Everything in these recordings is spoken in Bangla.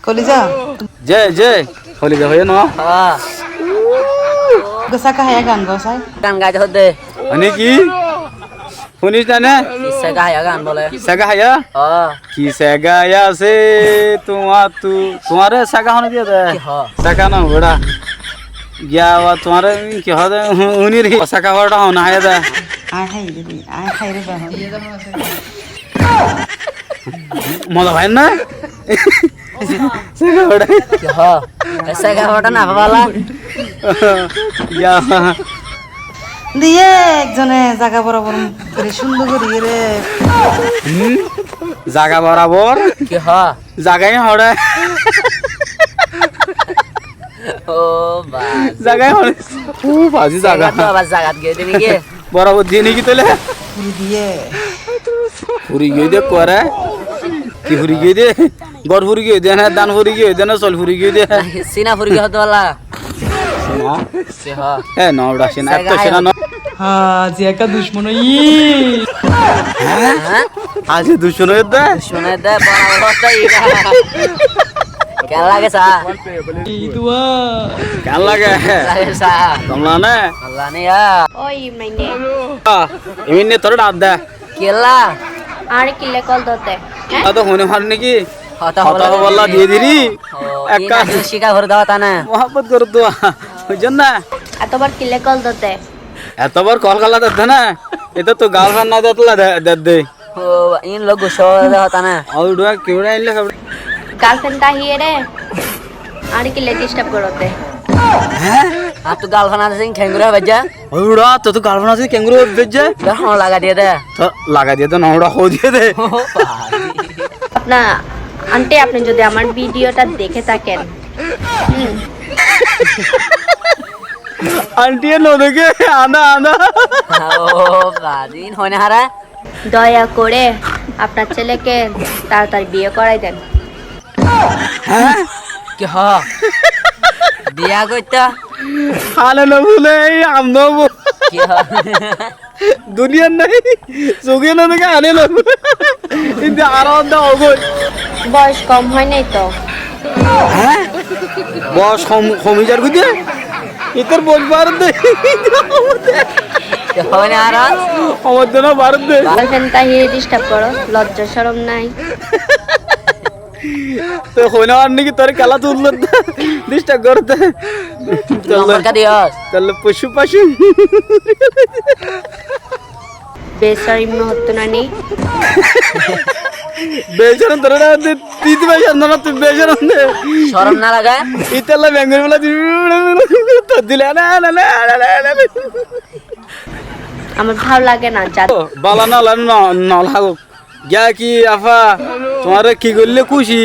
কলিজা যে কলিজা হয়ে না গোসা কাহায়া গান গোসাই গান গাইতে হতে মানে কি শুনিস না কিসে গায়া গান বলে সাগা হায়া কি সাগা আছে তোমারে সাগা হনে দিয়ে দে সাগা না বড়া গিয়া তোমারে কি হবে উনি রে সাগা বড়া হনা হায়া দে আয় খাই রে বাহ মজা ভাই না সাগা বড়া কি হ এসে গাওটা না বাবালা গিয়া দিয়ে একজনে জায়গা বরাবর করে সুন্দর করে রে জাগা বরাবর কি হ জাগাই হড়ে ও বা জাগাই হড়ে বাজি জাগা তো আবার জাগাত গিয়ে দিবি কি বরাবর দিয়ে নাকি তোলে পুরি দিয়ে ফুরি গিয়ে দে করে কি ফুরি গিয়ে দে গড় ফুরি গিয়ে দে না দান ফুরি গিয়ে দে না চল ফুরি গিয়ে দে সিনা ফুরি হতে বলা না কি হ এ নওড়া সিনা এত সিনা ন হ্যাঁ যে একটা দুশ্মন হ্যাঁ আজ দুশো নয় দে শুনে দে বড় কেন লাগে সা কেন লাগে লাগে সা তোমরা না আল্লাহ নে ইয়া ওই মাইনে এমনি তোর ডাব দে কেলা আর কিলে কল দতে হ্যাঁ তো হনে হার নাকি হতা হতা বল্লা দিয়ে দিরি একা শিকা ঘর দাও তা না মোহাম্মত করে তো বুঝছেন না এতবার কিলে কল দতে এতবার কল কালা দে না এটা তো গার্লফ্রেন্ড না দেতলা দে ও ইন লোক গোসো দাও তা না আউডা কেউড়া ইলে খবর গার্লফ্রেন্ড তাহিয়ে রে আর কিলে ডিস্টার্ব করতে আর তো গার্লফ্রেন্ড আছে খেঙ্গুরা বাজা আউডা তো গার্লফ্রেন্ড আছে কেঙ্গুরু বেজে দেখো লাগা দিয়ে দে তো লাগা দিয়ে তো নওড়া হো দিয়ে দে আপনা আন্টি আপনি যদি আমার ভিডিওটা দেখে থাকেন আন্টি নো দেখে আনা আনা ও বাদিন হনে হারা দয়া করে আপনার ছেলেকে তাড়াতাড়ি বিয়ে করাই দেন কি হ বিয়া কইতা হালে না ভুলে আমনো কি হ দুনিয়ার নাই চোখে না দেখে আনে না কিন্তু আর অন্ধা অগল বয়স কম হয় নাই তো বস কমিজার গুদে ইতর বল ভারত দে হনে হারা আমার দেনা ভারত দে গার্লফ্রেন্ড তাহিয়ে ডিস্টার্ব করো লজ্জা শরম নাই তো হইনা আর নাকি তোর খেলা তুলল ডিস্টার্ব করতে নম্বর কা দিয়স তাহলে পশু পশু বেসারিম হতো না নি বেজারান তোর না তিন বেজারান না তুই বেজারান দে শরম না লাগা ইতালা বেঙ্গল বলা তো দিলে না না না না আমার ভালো লাগে না যা বালা না না না লাগো গিয়া কি আফা তোমারে কি করলে খুশি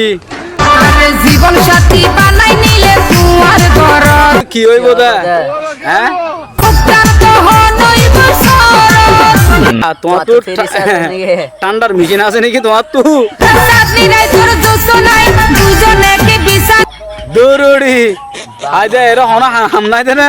জীবন সাথী বানাই নিলে তোমার ঘর কি হইব দা হ্যাঁ তোমার তো ঠান্ডার মেশিন আছে নাকি তোমার তো দৌড়ি আজ এরা হনা হামনাই দে না